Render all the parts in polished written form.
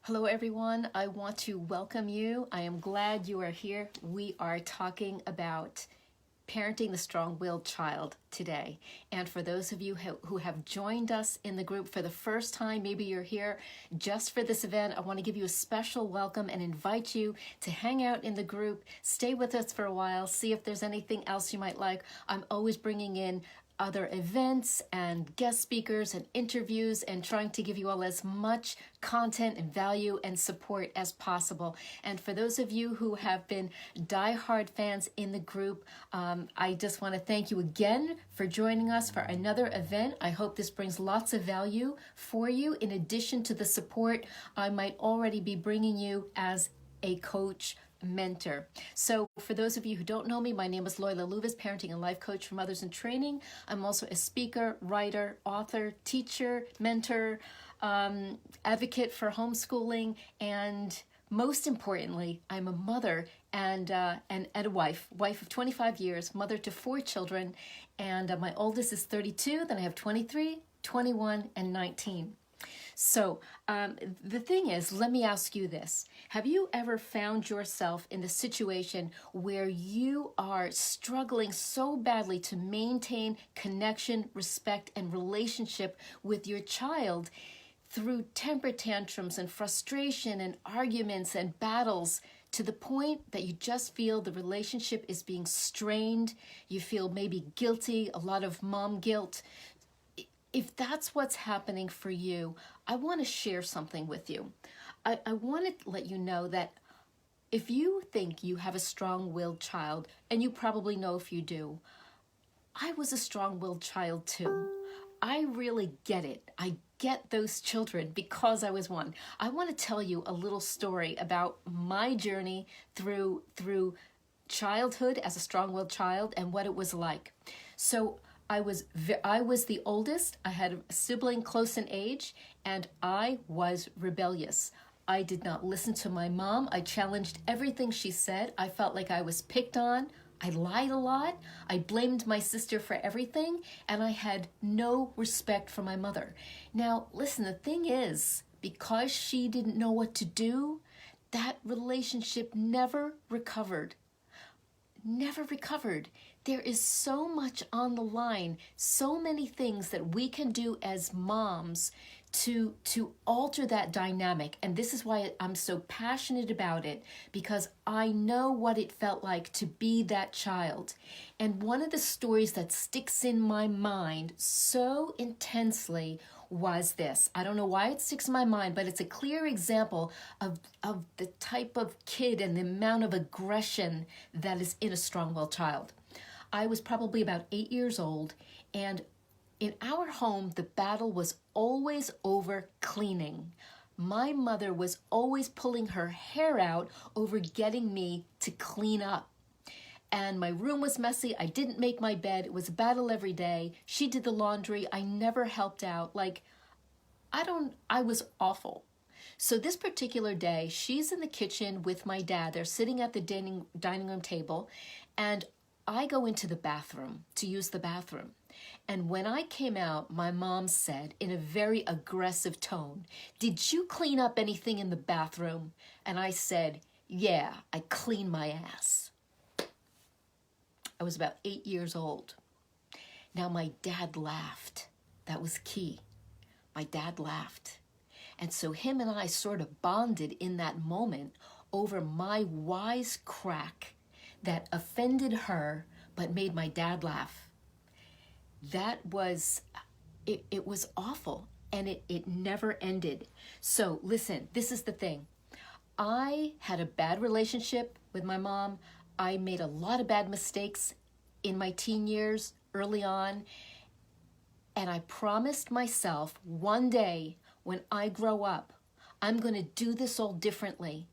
Hello everyone, I want to welcome you. I am glad you are here. We are talking about parenting the strong-willed child today. And for those of you who have joined us in the group for the first time, maybe you're here just for this event, I want to give you a special welcome and invite you to hang out in the group, stay with us for a while, see if there's anything else you might like. I'm always bringing in other events and guest speakers and interviews and trying to give you all as much content and value and support as possible. And for those of you who have been diehard fans in the group, I just want to thank you again for joining us for another event. I hope this brings lots of value for you in addition to the support I might already be bringing you as a coach mentor. So for those of you who don't know me, my name is Loyla Luvis, parenting and life coach for mothers in training. I'm also a speaker, writer, author, teacher, mentor, advocate for homeschooling, and most importantly, I'm a mother and a wife of 25 years, mother to 4 children, and my oldest is 32, then I have 23, 21, and 19. So the thing is, let me ask you this. Have you ever found yourself in the situation where you are struggling so badly to maintain connection, respect, and relationship with your child through temper tantrums and frustration and arguments and battles to the point that you just feel the relationship is being strained, you feel maybe guilty, a lot of mom guilt? If that's what's happening for you, I want to share something with you. I want to let you know that if you think you have a strong-willed child, and you probably know if you do, I was a strong-willed child too. I really get it. I get those children because I was one. I want to tell you a little story about my journey through childhood as a strong-willed child and what it was like. So I was the oldest. I had a sibling close in age, and I was rebellious. I did not listen to my mom. I challenged everything she said. I felt like I was picked on. I lied a lot. I blamed my sister for everything, and I had no respect for my mother. Now, listen, the thing is, because she didn't know what to do, that relationship never recovered. Never recovered. There is so much on the line, so many things that we can do as moms to alter that dynamic. And this is why I'm so passionate about it, because I know what it felt like to be that child. And one of the stories that sticks in my mind so intensely was this. I don't know why it sticks in my mind, but it's a clear example of the type of kid and the amount of aggression that is in a strong-willed child. I was probably about 8 years old, and in our home, the battle was always over cleaning. My mother was always pulling her hair out over getting me to clean up. And my room was messy. I didn't make my bed. It was a battle every day. She did the laundry. I never helped out. I was awful. So this particular day, she's in the kitchen with my dad. They're sitting at the dining room table, and I go into the bathroom to use the bathroom. And when I came out, my mom said in a very aggressive tone, "Did you clean up anything in the bathroom?" And I said, "Yeah, I cleaned my ass." I was about 8 years old. Now my dad laughed. That was key. My dad laughed. And so him and I sort of bonded in that moment over my wise crack that offended her but made my dad laugh. That was, it was awful, and it never ended. So listen, this is the thing. I had a bad relationship with my mom. I made a lot of bad mistakes in my teen years early on, and I promised myself one day when I grow up, I'm going to do this all differently.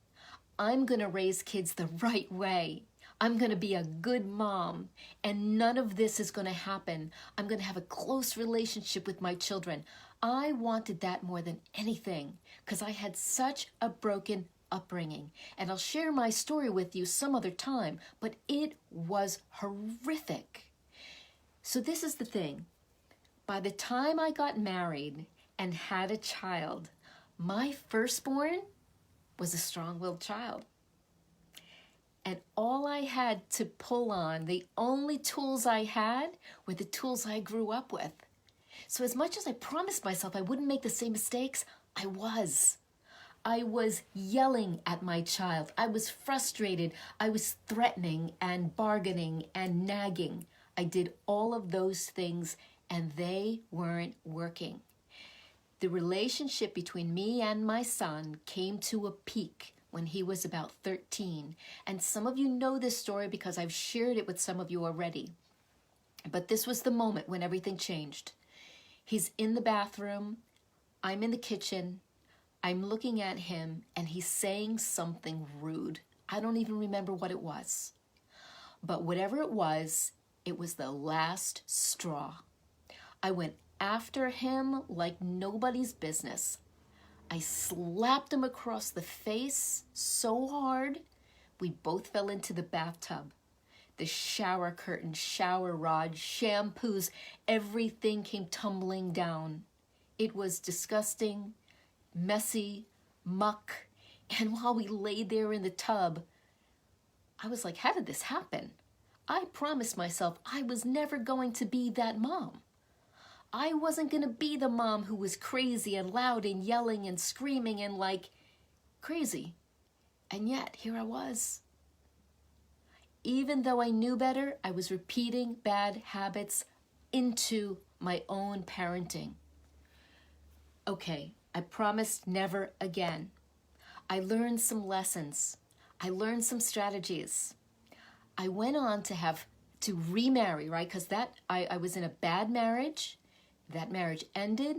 I'm going to raise kids the right way. I'm going to be a good mom, and none of this is going to happen. I'm going to have a close relationship with my children. I wanted that more than anything because I had such a broken upbringing. And I'll share my story with you some other time, but it was horrific. So this is the thing. By the time I got married and had a child, my firstborn was a strong-willed child. And all I had to pull on, the only tools I had were the tools I grew up with. So as much as I promised myself I wouldn't make the same mistakes, I was. I was yelling at my child. I was frustrated. I was threatening and bargaining and nagging. I did all of those things and they weren't working. The relationship between me and my son came to a peak when he was about 13. And some of you know this story because I've shared it with some of you already. But this was the moment when everything changed. He's in the bathroom. I'm in the kitchen. I'm looking at him and he's saying something rude. I don't even remember what it was. But whatever it was the last straw. I went after him like nobody's business. I slapped him across the face so hard, we both fell into the bathtub. The shower curtain, shower rod, shampoos, everything came tumbling down. It was disgusting, messy, muck. And while we lay there in the tub, I was like, how did this happen? I promised myself I was never going to be that mom. I wasn't going to be the mom who was crazy and loud and yelling and screaming and like crazy. And yet, here I was. Even though I knew better, I was repeating bad habits into my own parenting. Okay, I promised never again. I learned some lessons. I learned some strategies. I went on to remarry, right? Because I was in a bad marriage. That marriage ended.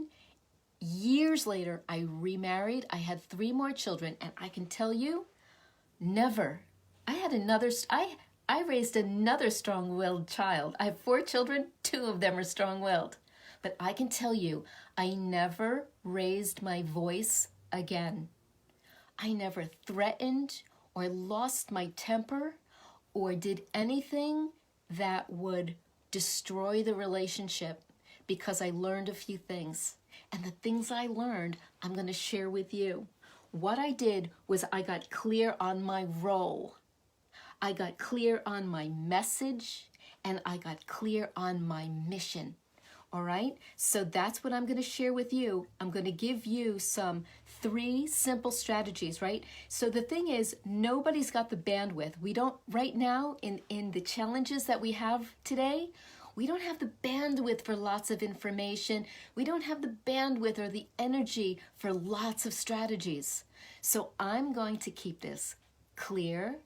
Years later, I remarried. I had 3 more children, and I can tell you, never. I raised another strong-willed child. I have 4 children, 2 of them are strong-willed. But I can tell you, I never raised my voice again. I never threatened or lost my temper or did anything that would destroy the relationship because I learned a few things. And the things I learned, I'm going to share with you. What I did was I got clear on my role. I got clear on my message, and I got clear on my mission. All right? So that's what I'm going to share with you. I'm going to give you 3 simple strategies, right? So the thing is, nobody's got the bandwidth. We don't, right now, in the challenges that we have today, we don't have the bandwidth for lots of information. We don't have the bandwidth or the energy for lots of strategies. So I'm going to keep this clear,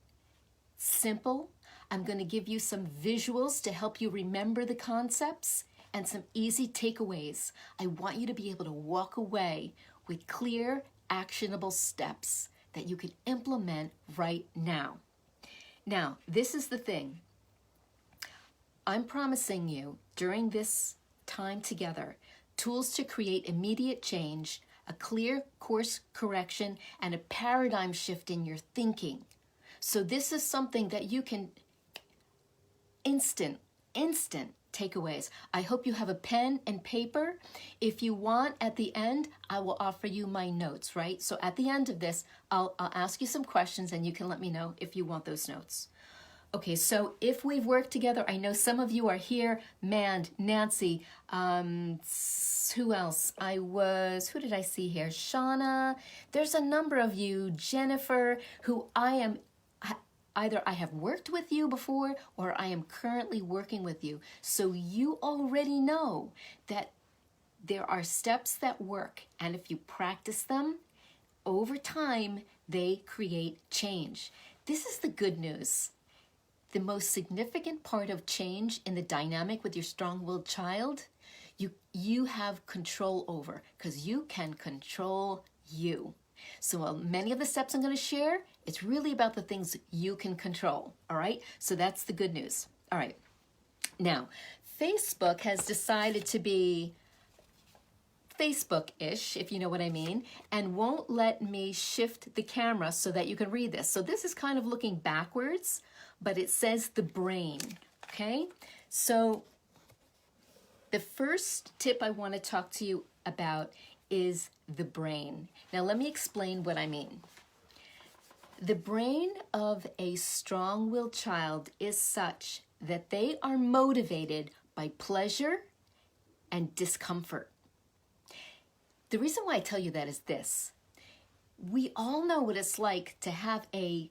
simple. I'm going to give you some visuals to help you remember the concepts and some easy takeaways. I want you to be able to walk away with clear, actionable steps that you can implement right now. Now, this is the thing. I'm promising you during this time together, tools to create immediate change, a clear course correction, and a paradigm shift in your thinking. So this is something that you can instant takeaways. I hope you have a pen and paper. If you want, at the end, I will offer you my notes, right? So at the end of this, I'll ask you some questions and you can let me know if you want those notes. Okay, so if we've worked together, I know some of you are here, Mand, Nancy, who else? Who did I see here? Shauna, there's a number of you, Jennifer, who either I have worked with you before or I am currently working with you. So you already know that there are steps that work, and if you practice them, over time, they create change. This is the good news. The most significant part of change in the dynamic with your strong-willed child, you have control over, because you can control you. So many of the steps I'm going to share, it's really about the things you can control, all right? So that's the good news. All right. Now, Facebook has decided to be Facebook-ish, if you know what I mean, and won't let me shift the camera so that you can read this. So this is kind of looking backwards, but it says the brain, okay? So the first tip I want to talk to you about is the brain. Now let me explain what I mean. The brain of a strong-willed child is such that they are motivated by pleasure and discomfort. The reason why I tell you that is this. We all know what it's like to have a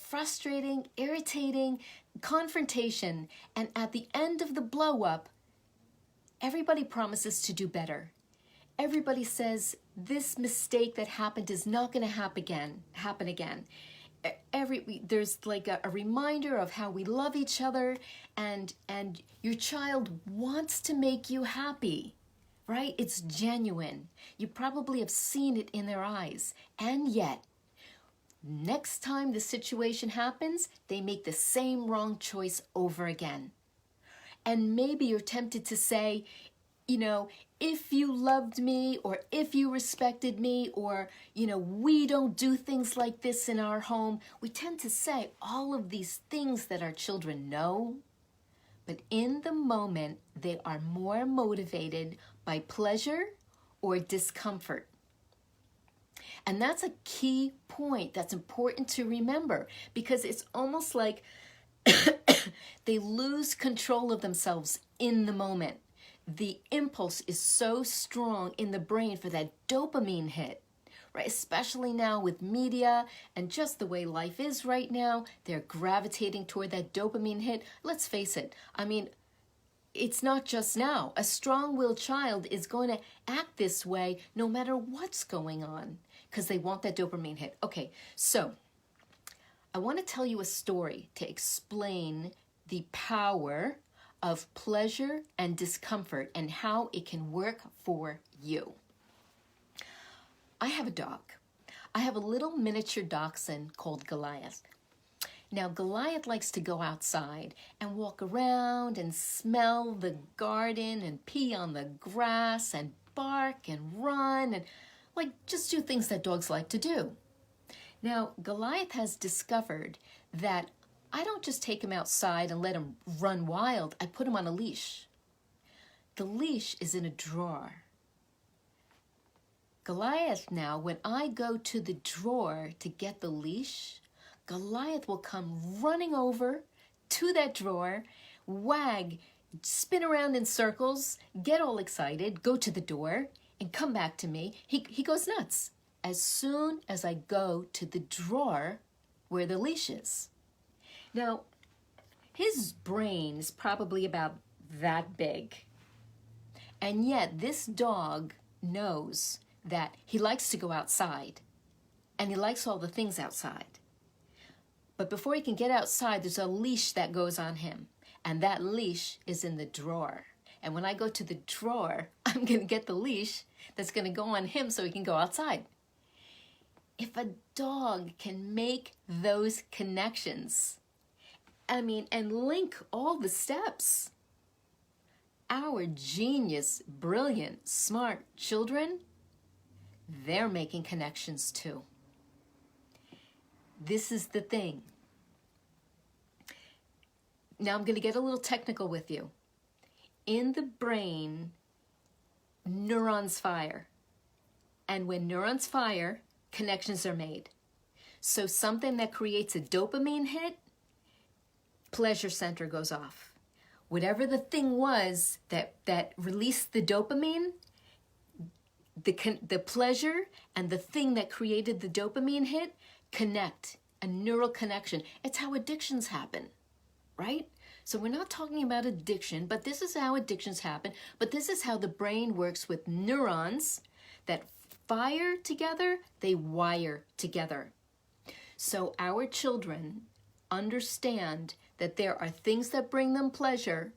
frustrating, irritating confrontation, and at the end of the blow-up, everybody promises to do better. Everybody says this mistake that happened is not going to happen again. There's like a reminder of how we love each other, and your child wants to make you happy, right? It's genuine. You probably have seen it in their eyes. And yet, next time the situation happens, they make the same wrong choice over again. And maybe you're tempted to say, you know, if you loved me, or if you respected me, or, you know, we don't do things like this in our home. We tend to say all of these things that our children know, but in the moment, they are more motivated by pleasure or discomfort. And that's a key point that's important to remember, because it's almost like they lose control of themselves in the moment. The impulse is so strong in the brain for that dopamine hit, right? Especially now with media and just the way life is right now, they're gravitating toward that dopamine hit. Let's face it. I mean, it's not just now. A strong-willed child is going to act this way no matter what's going on, because they want that dopamine hit. Okay, so I want to tell you a story to explain the power of pleasure and discomfort and how it can work for you. I have a dog. I have a little miniature dachshund called Goliath. Now, Goliath likes to go outside and walk around and smell the garden and pee on the grass and bark and run and just do things that dogs like to do. Now, Goliath has discovered that I don't just take him outside and let him run wild. I put him on a leash. The leash is in a drawer. Goliath now, when I go to the drawer to get the leash, Goliath will come running over to that drawer, wag, spin around in circles, get all excited, go to the door, and come back to me. He goes nuts as soon as I go to the drawer where the leash is. Now, his brain is probably about that big. And yet this dog knows that he likes to go outside, and he likes all the things outside. But before he can get outside, there's a leash that goes on him, and that leash is in the drawer. And when I go to the drawer, I'm going to get the leash that's going to go on him so he can go outside. If a dog can make those connections, and link all the steps, our genius, brilliant, smart children, they're making connections too. This is the thing. Now I'm going to get a little technical with you. In the brain, neurons fire. And when neurons fire, connections are made. So something that creates a dopamine hit, pleasure center goes off. Whatever the thing was that released the dopamine, the pleasure and the thing that created the dopamine hit connect, a neural connection. It's how addictions happen, right? So we're not talking about addiction, but this is how addictions happen. But this is how the brain works with neurons that fire together, they wire together. So our children understand that there are things that bring them pleasure,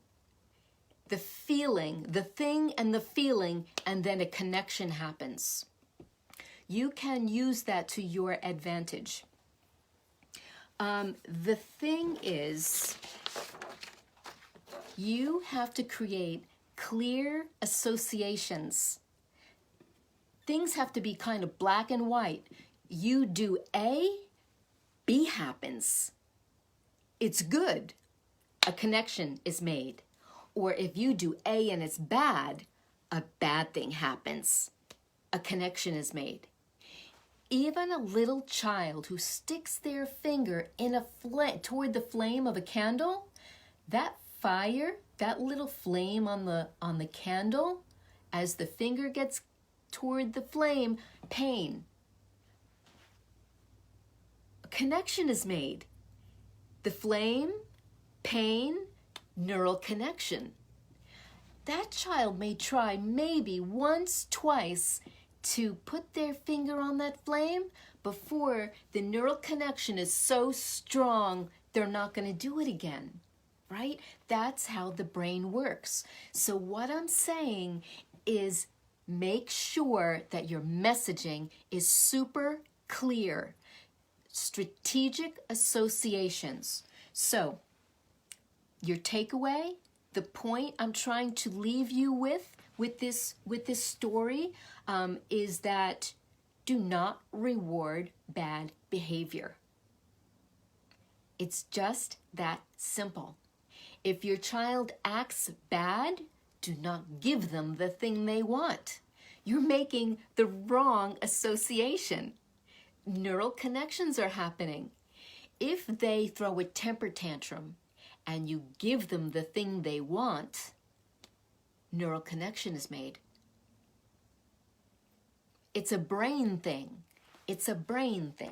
the feeling, the thing and the feeling, and then a connection happens. You can use that to your advantage. The thing is, you have to create clear associations. Things have to be kind of black and white. You do A, B happens. It's good. A connection is made. Or if you do A and it's bad, a bad thing happens. A connection is made. Even a little child who sticks their finger in a toward the flame of a candle, that fire, that little flame on the candle, as the finger gets toward the flame, pain. A connection is made. The flame, pain, neural connection. That child may try maybe once, twice to put their finger on that flame before the neural connection is so strong they're not going to do it again, right? That's how the brain works. So what I'm saying is make sure that your messaging is super clear. Strategic associations. So your takeaway, the point I'm trying to leave you with this story is that do not reward bad behavior. It's just that simple. If your child acts bad, do not give them the thing they want. You're making the wrong association. Neural connections are happening. If they throw a temper tantrum and you give them the thing they want, neural connection is made. It's a brain thing. It's a brain thing,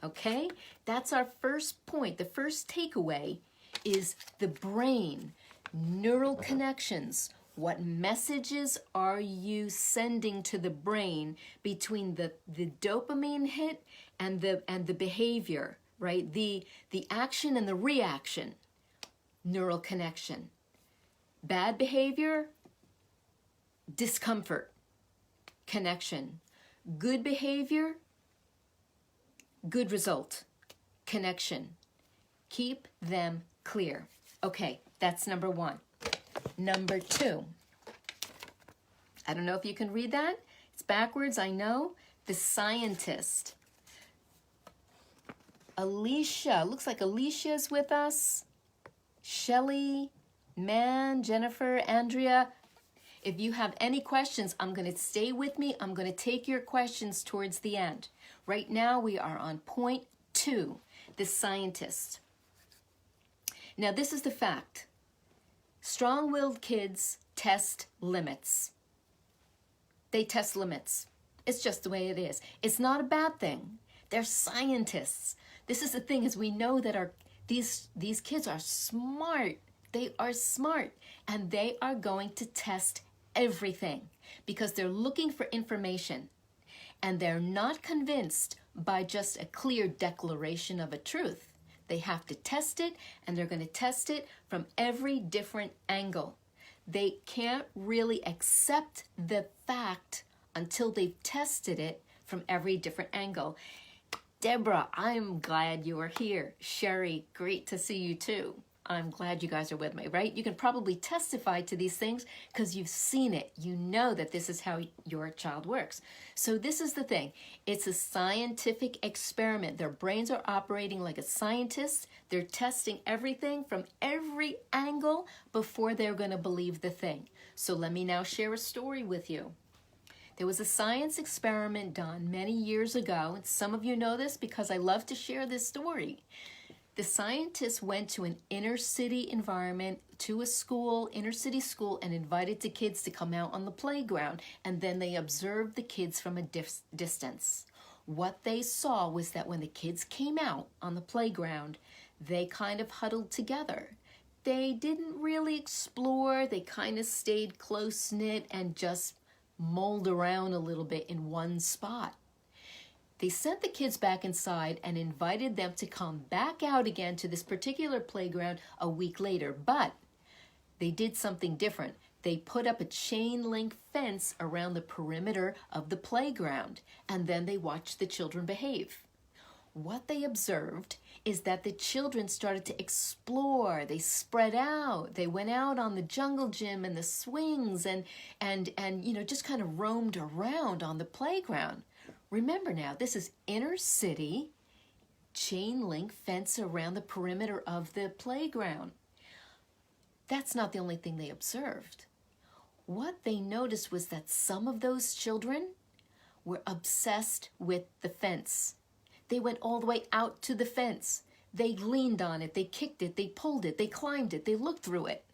okay? That's our first point. The first takeaway is the brain, neural connections. What messages are you sending to the brain between the dopamine hit and the behavior, right? The action and the reaction, neural connection. Bad behavior, discomfort, connection. Good behavior, good result, connection. Keep them clear. Okay, that's number one. Number two. I don't know if you can read that. It's backwards, I know. The scientist. Alicia, looks like Alicia is with us. Shelley, Man, Jennifer, Andrea. If you have any questions, I'm going to stay with me. I'm going to take your questions towards the end. Right now, we are on point 2, the scientist. Now, this is the fact. Strong-willed kids test limits. They test limits. It's just the way it is. It's not a bad thing. They're scientists. This is the thing, is we know that these kids are smart. They are smart, and they are going to test everything because they're looking for information, and they're not convinced by just a clear declaration of a truth. They have to test it, and they're going to test it from every different angle. They can't really accept the fact until they've tested it from every different angle. Deborah, I'm glad you are here. Sherry, great to see you too. I'm glad you guys are with me, right? You can probably testify to these things because you've seen it. You know that this is how your child works. So this is the thing. It's a scientific experiment. Their brains are operating like a scientist. They're testing everything from every angle before they're going to believe the thing. So let me now share a story with you. There was a science experiment done many years ago, and some of you know this because I love to share this story. The scientists went to an inner city environment, to a school, inner city school, and invited the kids to come out on the playground, and then they observed the kids from a distance. What they saw was that when the kids came out on the playground, they kind of huddled together. They didn't really explore. They kind of stayed close-knit and just mulled around a little bit in one spot. They sent the kids back inside and invited them to come back out again to this particular playground a week later. But they did something different. They put up a chain link fence around the perimeter of the playground, and then they watched the children behave. What they observed is that the children started to explore. They spread out. They went out on the jungle gym and the swings and just kind of roamed around on the playground. Remember now, this is inner city, chain link fence around the perimeter of the playground. That's not the only thing they observed. What they noticed was that some of those children were obsessed with the fence. They went all the way out to the fence. They leaned on it, they kicked it, they pulled it, they climbed it, they looked through it.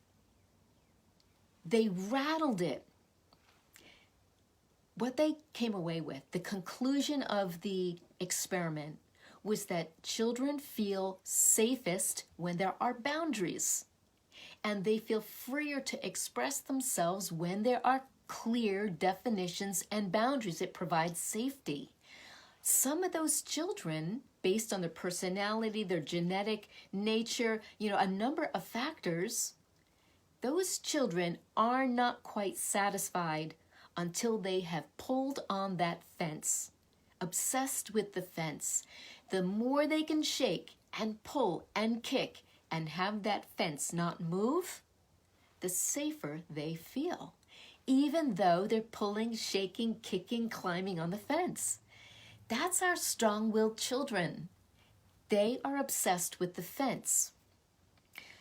They rattled it. What they came away with, the conclusion of the experiment, was that children feel safest when there are boundaries. And they feel freer to express themselves when there are clear definitions and boundaries. It provides safety. Some of those children, based on their personality, their genetic nature, a number of factors, those children are not quite satisfied until they have pulled on that fence, obsessed with the fence. The more they can shake and pull and kick and have that fence not move, the safer they feel, even though they're pulling, shaking, kicking, climbing on the fence. That's our strong-willed children. They are obsessed with the fence.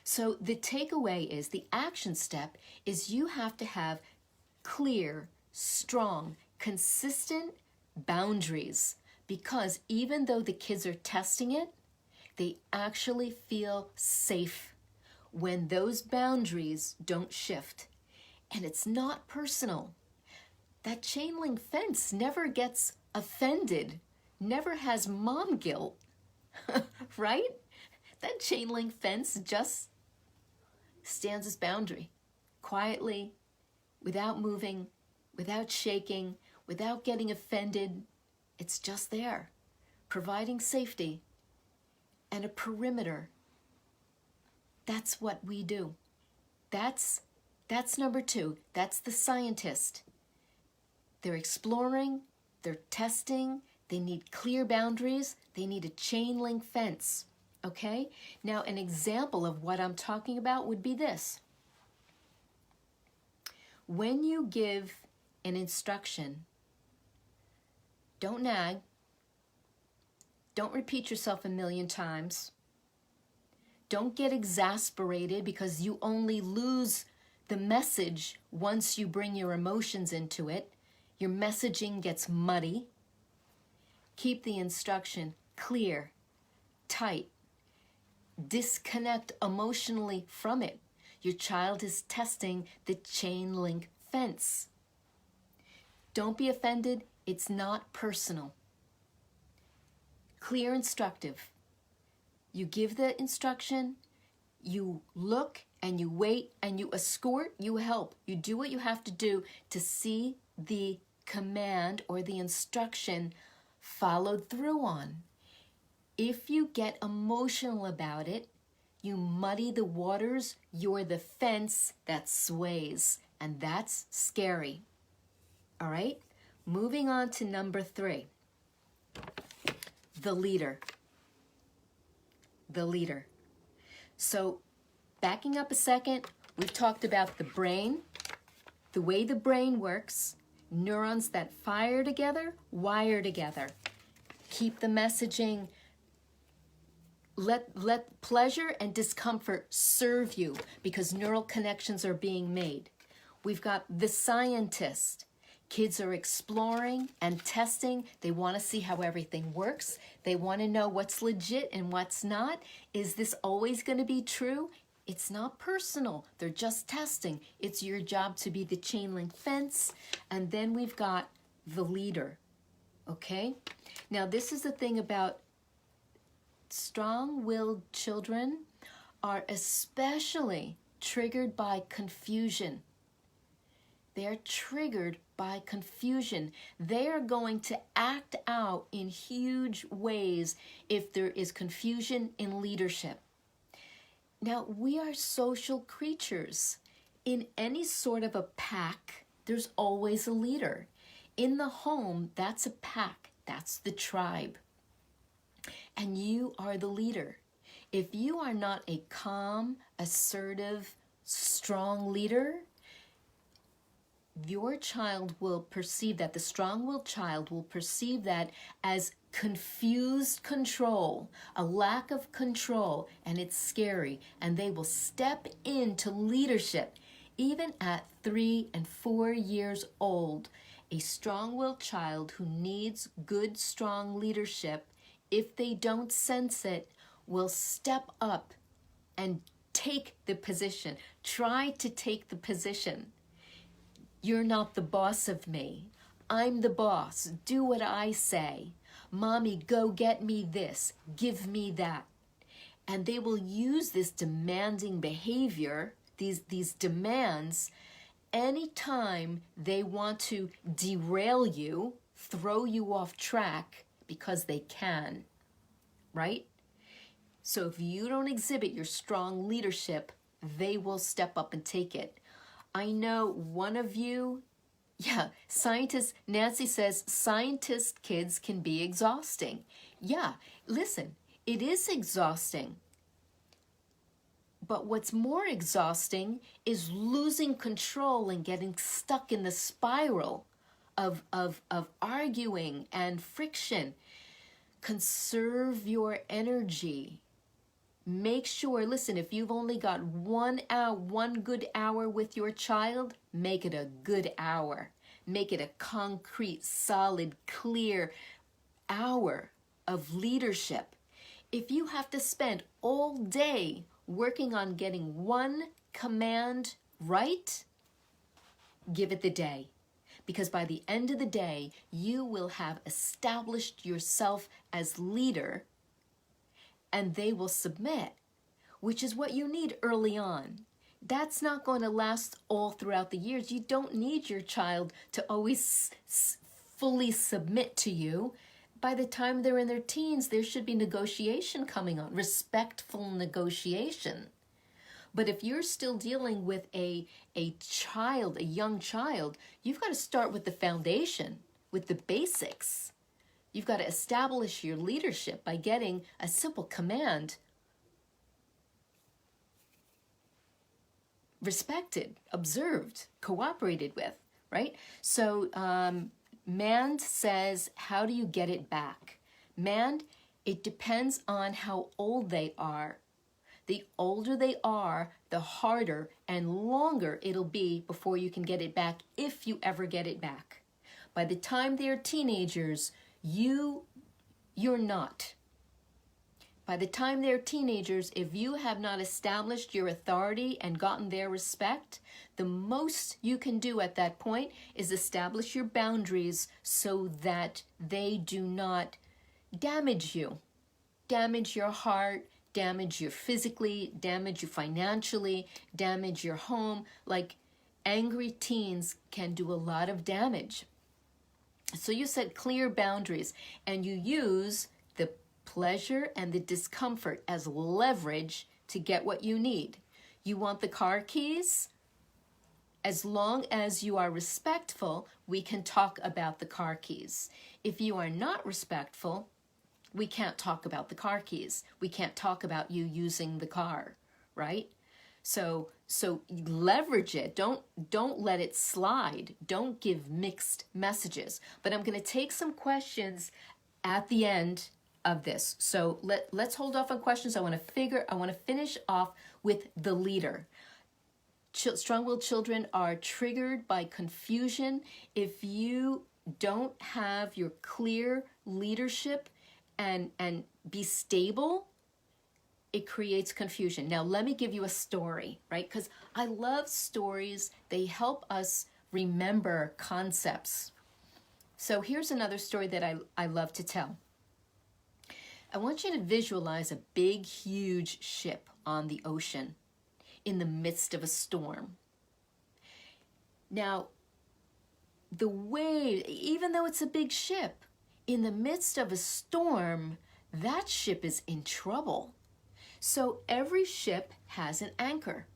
So the takeaway is, the action step is, you have to have clear, strong, consistent boundaries, because even though the kids are testing it, they actually feel safe when those boundaries don't shift. And it's not personal. That chain link fence never gets offended, never has mom guilt, right? That chain link fence just stands as boundary, quietly, without moving, without shaking, without getting offended. It's just there, providing safety and a perimeter. That's what we do. That's number two. That's the scientist. They're exploring, they're testing, they need clear boundaries, they need a chain link fence. Okay? Now, an example of what I'm talking about would be this. When you give an instruction, don't nag, don't repeat yourself a million times, don't get exasperated because you only lose the message once you bring your emotions into it. Your messaging gets muddy. Keep the instruction clear, tight. Disconnect emotionally from it. Your child is testing the chain link fence. Don't be offended. It's not personal. Clear, instructive. You give the instruction, you look and you wait and you escort, you help. You do what you have to do to see the command or the instruction followed through on. If you get emotional about it, you muddy the waters, you're the fence that sways, and that's scary. All right? Moving on to number 3. The leader. The leader. So, backing up a second, we've talked about the brain, the way the brain works, neurons that fire together, wire together. Keep the messaging. Let pleasure and discomfort serve you because neural connections are being made. We've got the scientist. Kids are exploring and testing. They want to see how everything works. They want to know what's legit and what's not. Is this always going to be true? It's not personal. They're just testing. It's your job to be the chain link fence. And then we've got the leader. Okay? Now, this is the thing about strong-willed children are especially triggered by confusion. They're triggered by confusion. They are going to act out in huge ways if there is confusion in leadership. Now, we are social creatures. In any sort of a pack, there's always a leader. In the home, that's a pack. That's the tribe. And you are the leader. If you are not a calm, assertive, strong leader, your child will perceive that, the strong-willed child will perceive that as confused control, a lack of control, and it's scary. And they will step into leadership even at 3 and 4 years old. A strong-willed child who needs good, strong leadership, if they don't sense it, will step up and take the position. Try to take the position. You're not the boss of me. I'm the boss. Do what I say. Mommy, go get me this. Give me that. And they will use this demanding behavior, these demands, anytime they want to derail you, throw you off track, because they can, right? So if you don't exhibit your strong leadership, they will step up and take it. I know one of you, scientists, Nancy says, scientist kids can be exhausting. Yeah, listen, it is exhausting. But what's more exhausting is losing control and getting stuck in the spiral of arguing and friction. Conserve your energy. Make sure, listen, if you've only got 1 hour, 1 good hour with your child, make it a good hour. Make it a concrete, solid, clear hour of leadership. If you have to spend all day working on getting 1 command right, give it the day. Because by the end of the day, you will have established yourself as leader, and they will submit, which is what you need early on. That's not going to last all throughout the years. You don't need your child to always fully submit to you. By the time they're in their teens, there should be negotiation coming on, respectful negotiation. But if you're still dealing with a child, a young child, you've got to start with the foundation, with the basics. You've got to establish your leadership by getting a simple command respected, observed, cooperated with, right? So Mand says, how do you get it back? Mand, it depends on how old they are. The older they are, the harder and longer it'll be before you can get it back, if you ever get it back. By the time they're teenagers, you're not. By the time they're teenagers, if you have not established your authority and gotten their respect, the most you can do at that point is establish your boundaries so that they do not damage you, damage your heart, damage you physically, damage you financially, damage your home. Like, angry teens can do a lot of damage. So you set clear boundaries, and you use the pleasure and the discomfort as leverage to get what you need. You want the car keys? As long as you are respectful, we can talk about the car keys. If you are not respectful, we can't talk about the car keys. We can't talk about you using the car, right? So leverage it. Don't let it slide. Don't give mixed messages. But I'm going to take some questions at the end of this. So let's hold off on questions. I want to finish off with the leader. Strong-willed children are triggered by confusion. If you don't have your clear leadership and be stable, it creates confusion. Now, let me give you a story, right? Because I love stories. They help us remember concepts. So here's another story that I love to tell. I want you to visualize a big, huge ship on the ocean in the midst of a storm. Now, the wave, even though it's a big ship, in the midst of a storm, that ship is in trouble. So every ship has an anchor.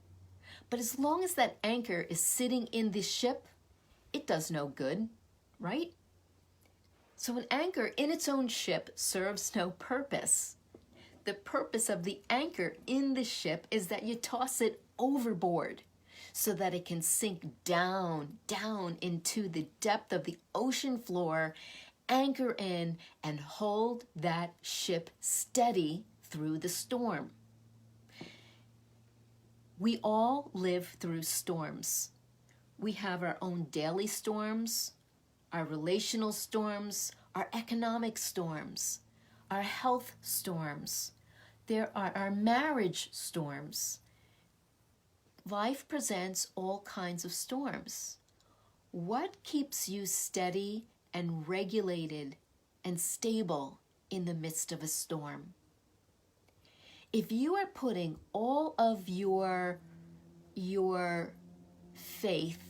But as long as that anchor is sitting in the ship, it does no good, right? So an anchor in its own ship serves no purpose. The purpose of the anchor in the ship is that you toss it overboard so that it can sink down into the depth of the ocean floor, anchor in, and hold that ship steady through the storm. We all live through storms. We have our own daily storms, our relational storms, our economic storms, our health storms. There are our marriage storms. Life presents all kinds of storms. What keeps you steady and regulated and stable in the midst of a storm? If you are putting all of your faith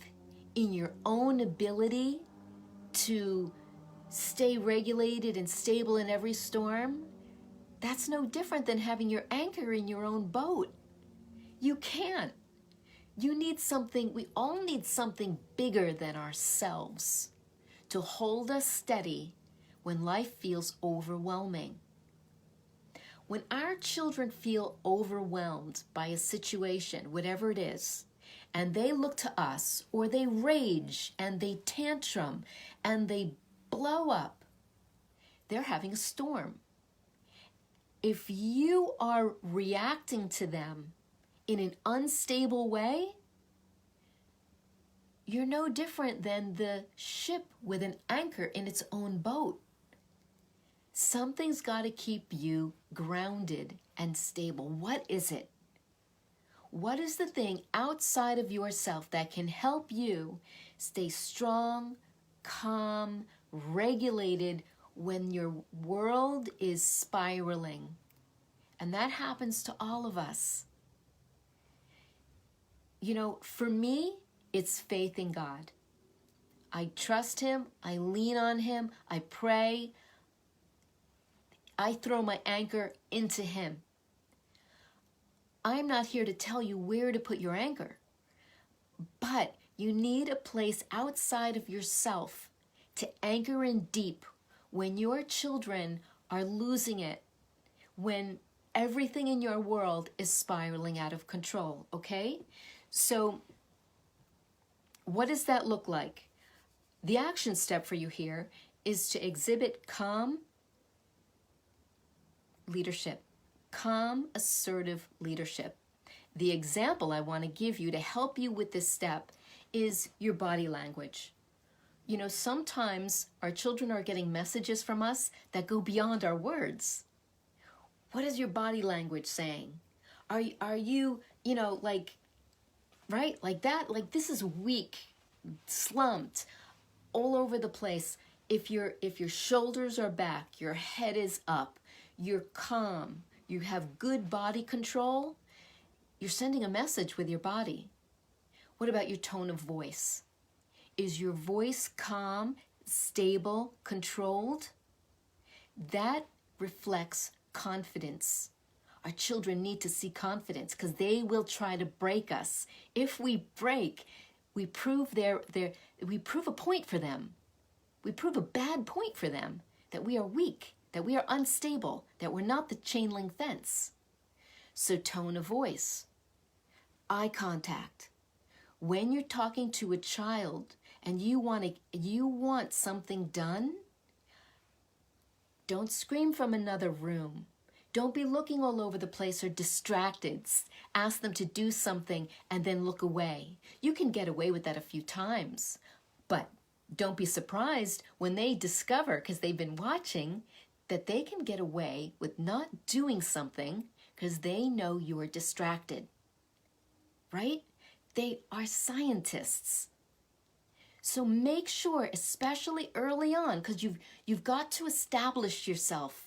in your own ability to stay regulated and stable in every storm, that's no different than having your anchor in your own boat. You can't. You need something, we all need something bigger than ourselves to hold us steady when life feels overwhelming. When our children feel overwhelmed by a situation, whatever it is, and they look to us, or they rage and they tantrum and they blow up, they're having a storm. If you are reacting to them in an unstable way, you're no different than the ship with an anchor in its own boat. Something's got to keep you grounded and stable. What is it? What is the thing outside of yourself that can help you stay strong, calm, regulated when your world is spiraling? And that happens to all of us. You know, for me, it's faith in God. I trust Him, I lean on Him, I pray, I throw my anchor into Him. I'm not here to tell you where to put your anchor, but you need a place outside of yourself to anchor in deep when your children are losing it, when everything in your world is spiraling out of control, okay? So what does that look like? The action step for you here is to exhibit calm leadership. Calm, assertive leadership. The example I want to give you to help you with this step is your body language. You know, sometimes our children are getting messages from us that go beyond our words. What is your body language saying? Are you, you know, like, right? Like that, like this is weak, slumped, all over the place. If your shoulders are back, your head is up, you're calm, you have good body control, you're sending a message with your body. What about your tone of voice? Is your voice calm, stable, controlled? That reflects confidence. Our children need to see confidence because they will try to break us. If we break, we prove we prove a point for them. We prove a bad point for them, that we are weak, that we are unstable, that we're not the chain link fence. So tone of voice, eye contact. When you're talking to a child and you want something done, don't scream from another room. Don't be looking all over the place or distracted. Ask them to do something and then look away. You can get away with that a few times, but don't be surprised when they discover, because they've been watching, that they can get away with not doing something because they know you are distracted, right? They are scientists. So make sure, especially early on, because you've got to establish yourself.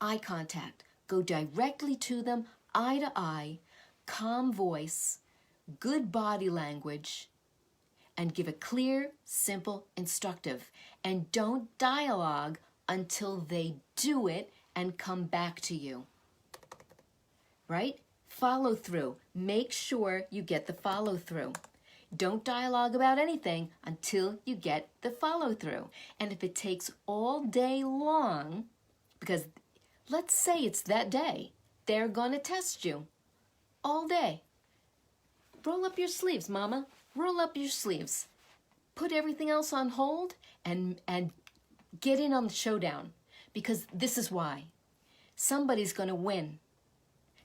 Eye contact. Go directly to them, eye to eye, calm voice, good body language, and give a clear, simple, instructive. And don't dialogue until they do it and come back to you. Right? Follow through. Make sure you get the follow through. Don't dialogue about anything until you get the follow through. And if it takes all day long, because let's say it's that day, they're going to test you all day. Roll up your sleeves, Mama. Roll up your sleeves. Put everything else on hold and get in on the showdown, because this is why. Somebody's going to win.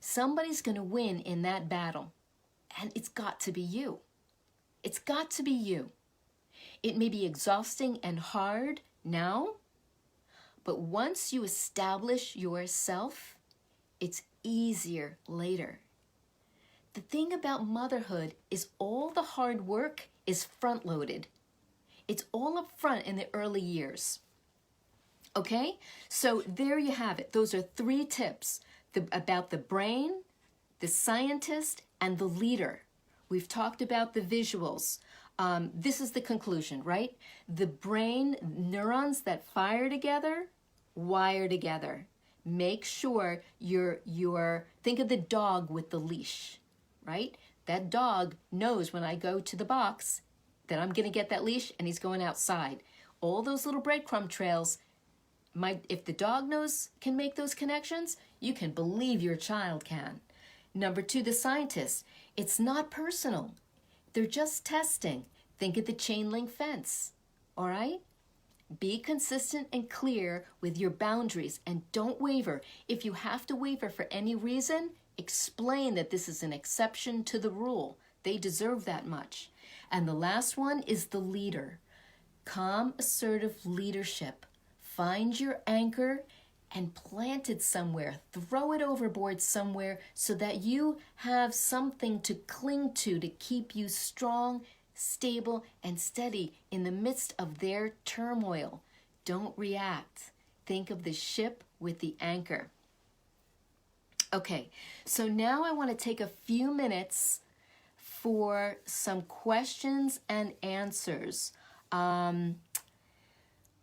Somebody's going to win in that battle, and it's got to be you. It's got to be you. It may be exhausting and hard now, but once you establish yourself, it's easier later. The thing about motherhood is all the hard work is front-loaded. It's all up front in the early years. Okay? So there you have it. Those are 3 tips about the brain, the scientist, and the leader. We've talked about the visuals. This is the conclusion, right? The brain neurons that fire together, wire together. Make sure think of the dog with the leash, right? That dog knows when I go to the box that I'm going to get that leash and he's going outside. All those little breadcrumb trails, if the dog can make those connections, you can believe your child can. Number 2, the scientist. It's not personal. They're just testing. Think of the chain link fence, all right? Be consistent and clear with your boundaries and don't waver. If you have to waver for any reason, explain that this is an exception to the rule. They deserve that much. And the last one is the leader. Calm, assertive leadership. Find your anchor and plant it somewhere. Throw it overboard somewhere so that you have something to cling to keep you strong, stable, and steady in the midst of their turmoil. Don't react. Think of the ship with the anchor. Okay, so now I want to take a few minutes for some questions and answers.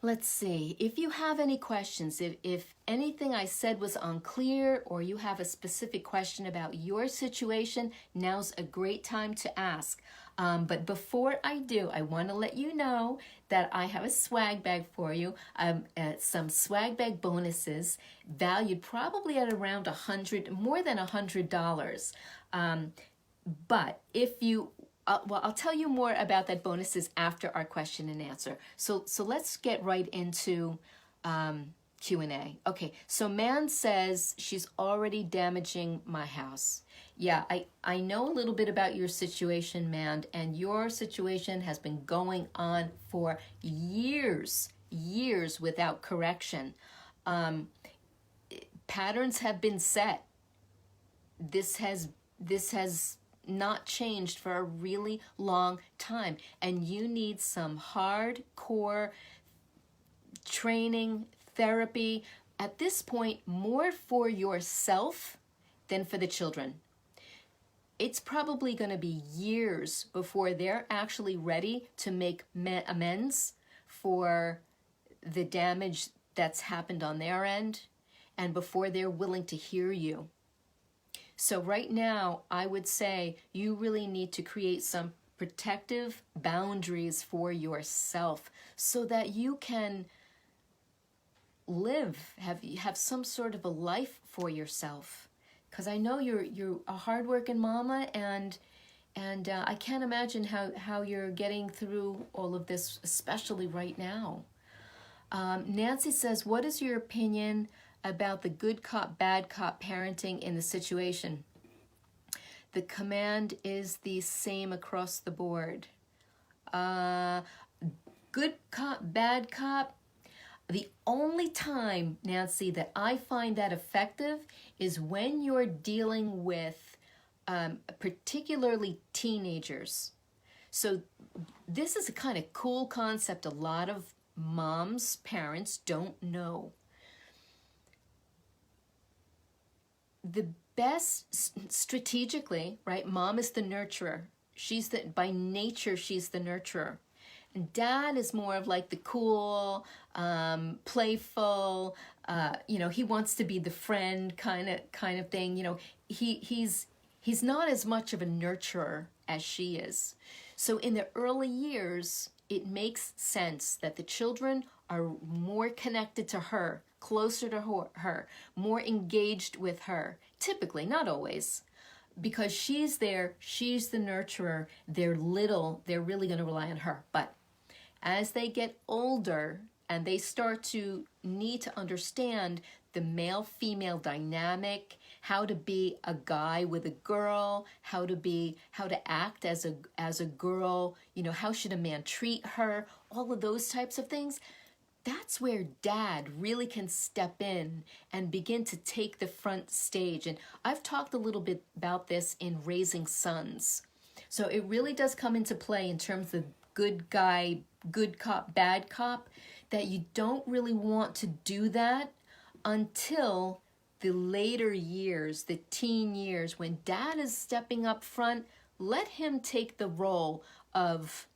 Let's see, if you have any questions, if anything I said was unclear or you have a specific question about your situation, now's a great time to ask. But before I do, I want to let you know that I have a swag bag for you, some swag bag bonuses valued probably at around more than $100. But if you I'll tell you more about that bonuses after our question and answer. So let's get right into Q&A. Okay, so Man says she's already damaging my house. Yeah, I know a little bit about your situation, Man, and your situation has been going on for years without correction. Patterns have been set. This has not changed for a really long time, and you need some hardcore training, therapy, at this point more for yourself than for the children. It's probably going to be years before they're actually ready to make amends for the damage that's happened on their end and before they're willing to hear you. So right now, I would say you really need to create some protective boundaries for yourself so that you can have some sort of a life for yourself. Because I know you're a hardworking mama, and I can't imagine how you're getting through all of this, especially right now. Nancy says, what is your opinion about the good cop, bad cop parenting in the situation? The command is the same across the board. Good cop, bad cop. The only time, Nancy, that I find that effective is when you're dealing with particularly teenagers. So this is a kind of cool concept a lot of moms, parents don't know. The best strategically, right? Mom is the nurturer. By nature, she's the nurturer. And dad is more of like the cool, playful, he wants to be the friend kind of thing. He's not as much of a nurturer as she is. So in the early years, it makes sense that the children are more connected to her, closer to her, more engaged with her. Typically, not always, because she's there, she's the nurturer. They're little, they're really going to rely on her. But as they get older and they start to need to understand the male-female dynamic, how to be a guy with a girl, how to act as a girl, how should a man treat her, all of those types of things. That's where dad really can step in and begin to take the front stage. And I've talked a little bit about this in Raising Sons. So it really does come into play in terms of good guy, good cop, bad cop, that you don't really want to do that until the later years, the teen years, when dad is stepping up front. Let him take the role of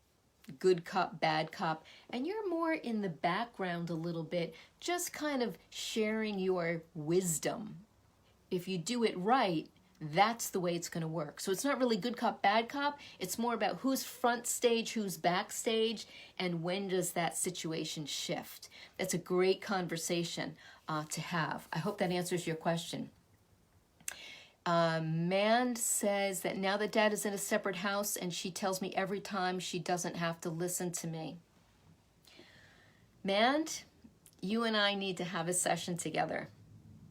good cop, bad cop, and you're more in the background a little bit, just kind of sharing your wisdom. If you do it right, that's the way it's going to work. So it's not really good cop, bad cop. It's more about who's front stage, who's backstage, and when does that situation shift. That's a great conversation to have. I hope that answers your question. Mand says that now that dad is in a separate house and she tells me every time she doesn't have to listen to me. Mand, you and I need to have a session together.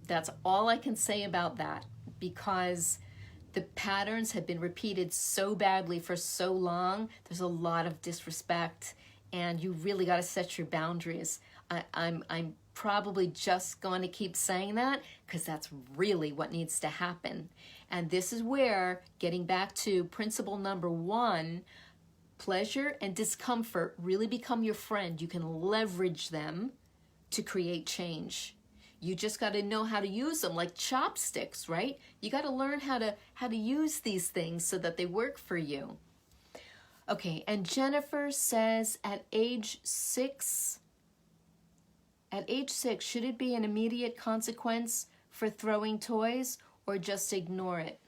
That's all I can say about that, because the patterns have been repeated so badly for so long. There's a lot of disrespect, and you really got to set your boundaries. I'm probably just going to keep saying that because that's really what needs to happen. And this is where, getting back to principle number 1, pleasure and discomfort really become your friend. You can leverage them to create change. You just got to know how to use them, like chopsticks, right? You got to learn how to use these things so that they work for you. Okay, and Jennifer says at age 6, should it be an immediate consequence for throwing toys or just ignore it?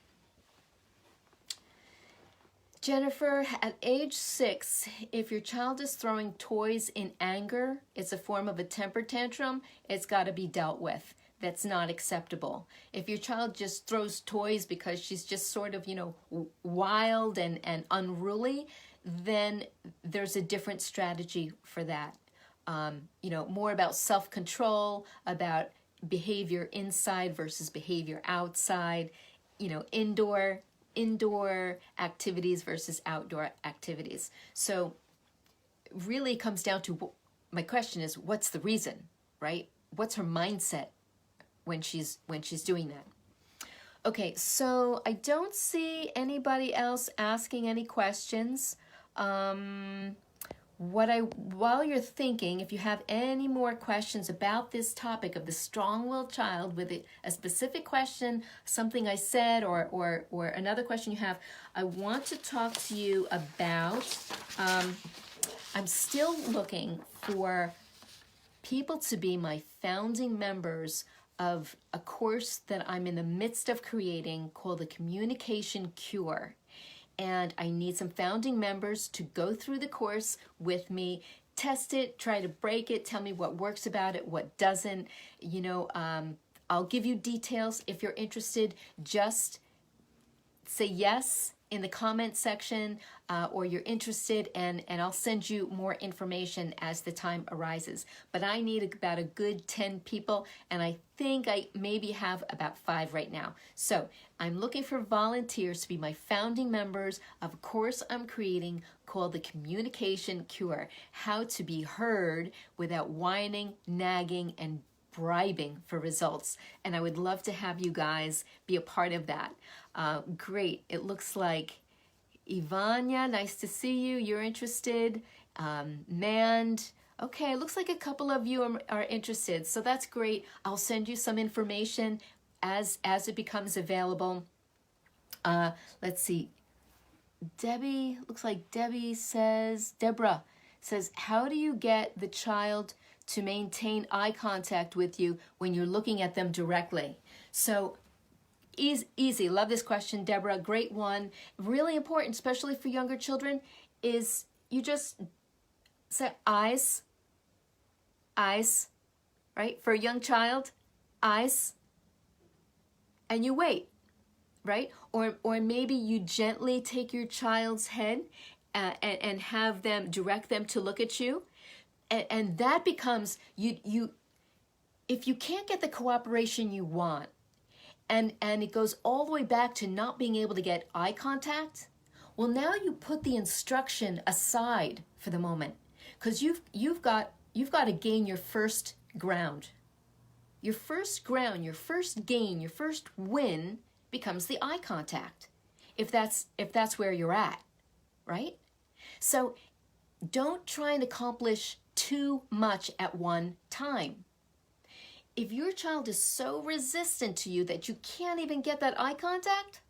Jennifer, at age 6, if your child is throwing toys in anger, it's a form of a temper tantrum, it's got to be dealt with. That's not acceptable. If your child just throws toys because she's just sort of, wild and unruly, then there's a different strategy for that. More about self-control, about behavior inside versus behavior outside, indoor activities versus outdoor activities. So really it comes down to, my question is, what's the reason, right? What's her mindset when she's doing that? Okay, so I don't see anybody else asking any questions. While you're thinking, if you have any more questions about this topic of the strong-willed child with a specific question, something I said, or another question you have, I want to talk to you about, I'm still looking for people to be my founding members of a course that I'm in the midst of creating called the Communication Cure. And I need some founding members to go through the course with me, test it, try to break it, tell me what works about it, what doesn't. I'll give you details. If you're interested, just say yes in the comment section, or you're interested, and I'll send you more information as the time arises. But I need about a good 10 people, and I think I maybe have about 5 right now. So I'm looking for volunteers to be my founding members of a course I'm creating called the Communication Cure, how to be heard without whining, nagging, and bribing for results. And I would love to have you guys be a part of that. Great. It looks like Ivania, nice to see you. You're interested. Mand. Okay, it looks like a couple of you are interested. So that's great. I'll send you some information as it becomes available. Let's see. Deborah says, how do you get the child to maintain eye contact with you when you're looking at them directly? So easy. Love this question, Deborah. Great one. Really important, especially for younger children, is you just say eyes, right? For a young child, eyes, and you wait, right? Or maybe you gently take your child's head and have them, direct them to look at you. And that becomes, if you can't get the cooperation you want, and it goes all the way back to not being able to get eye contact. Well, now you put the instruction aside for the moment, because you've got to gain your first ground. Your first ground, your first gain, your first win becomes the eye contact, if that's where you're at, right? So don't try and accomplish too much at one time. If your child is so resistant to you that you can't even get that eye contact,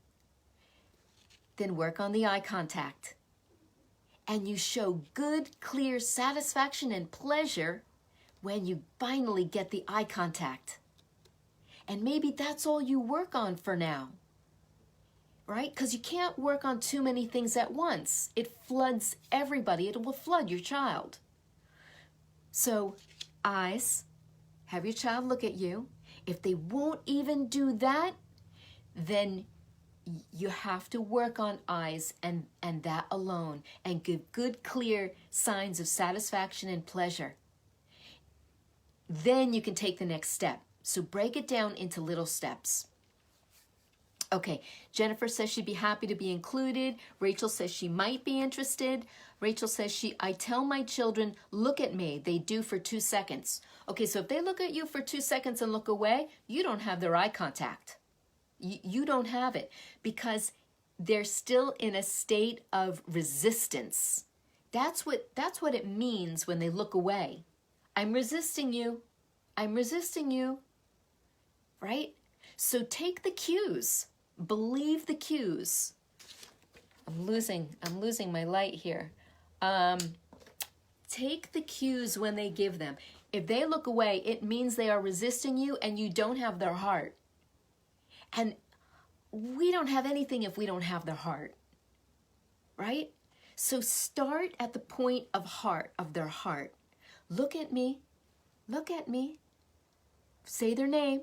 then work on the eye contact. And you show good, clear satisfaction and pleasure when you finally get the eye contact. And maybe that's all you work on for now, right? Because you can't work on too many things at once. It floods everybody. It will flood your child. So, eyes, have your child look at you. If they won't even do that, then you have to work on eyes and that alone, and give good, clear signs of satisfaction and pleasure. Then you can take the next step. So break it down into little steps. Okay, Jennifer says she'd be happy to be included. Rachel says she might be interested. Rachel says I tell my children, look at me. They do for 2 seconds. Okay, so if they look at you for 2 seconds and look away, you don't have their eye contact. You don't have it because they're still in a state of resistance. That's what it means when they look away. I'm resisting you. I'm resisting you. Right? So take the cues. Believe the cues. I'm losing my light here. Take the cues when they give them. If they look away, it means they are resisting you and you don't have their heart. And we don't have anything if we don't have their heart, right? So start at the point of their heart. Look at me, say their name,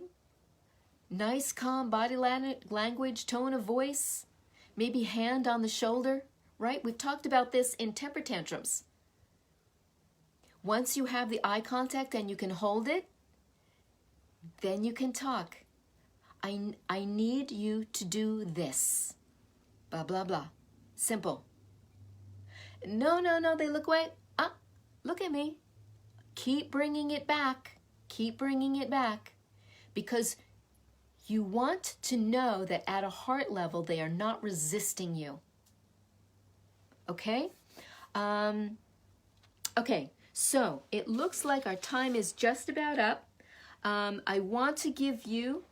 nice calm body language, tone of voice, maybe hand on the shoulder, right? We've talked about this in temper tantrums. Once you have the eye contact and you can hold it, then you can talk. I need you to do this. Blah, blah, blah. Simple. No, they look away. Look at me. Keep bringing it back. Keep bringing it back. Because you want to know that at a heart level, they are not resisting you. Okay? Okay, so it looks like our time is just about up. I want to give you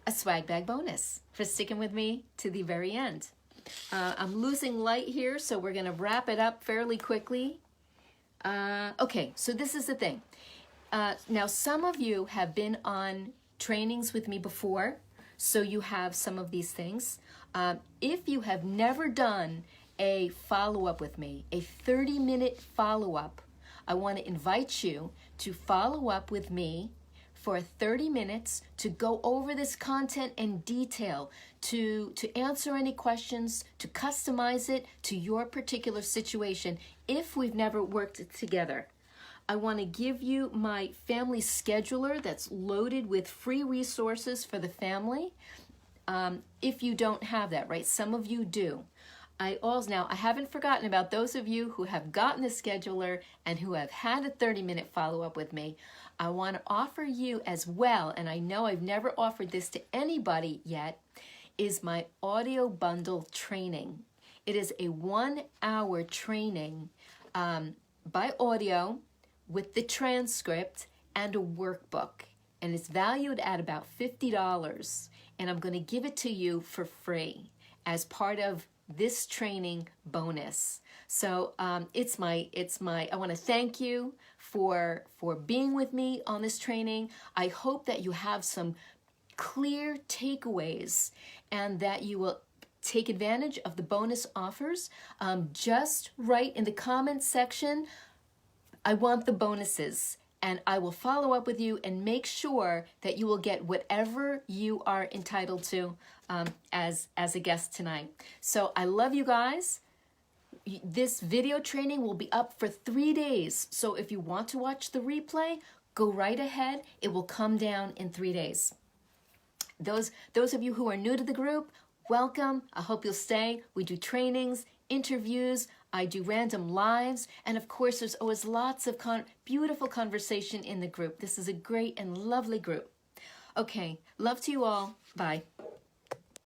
a swag bag bonus for sticking with me to the very end. I'm losing light here, so we're going to wrap it up fairly quickly. Okay, so this is the thing. Now, some of you have been on trainings with me before, so you have some of these things. If you have never done a follow-up with me, a 30-minute follow-up, I want to invite you to follow up with me for 30 minutes to go over this content in detail, to answer any questions, to customize it to your particular situation if we've never worked together. I want to give you my family scheduler that's loaded with free resources for the family. If you don't have that, right? Some of you do. Now, I haven't forgotten about those of you who have gotten the scheduler and who have had a 30-minute follow-up with me. I want to offer you as well, and I know I've never offered this to anybody yet, is my audio bundle training. It is a 1-hour training by audio with the transcript and a workbook. And it's valued at about $50. And I'm going to give it to you for free as part of this training bonus. So I want to thank you for being with me on this training. I hope that you have some clear takeaways and that you will take advantage of the bonus offers. Just write in the comments section, I want the bonuses, and I will follow up with you and make sure that you will get whatever you are entitled to as a guest tonight. So I love you guys. This video training will be up for 3 days. So if you want to watch the replay, go right ahead. It will come down in 3 days. Those of you who are new to the group, welcome. I hope you'll stay. We do trainings, interviews, I do random lives, and of course there's always lots of beautiful conversation in the group. This is a great and lovely group. Okay, love to you all. Bye.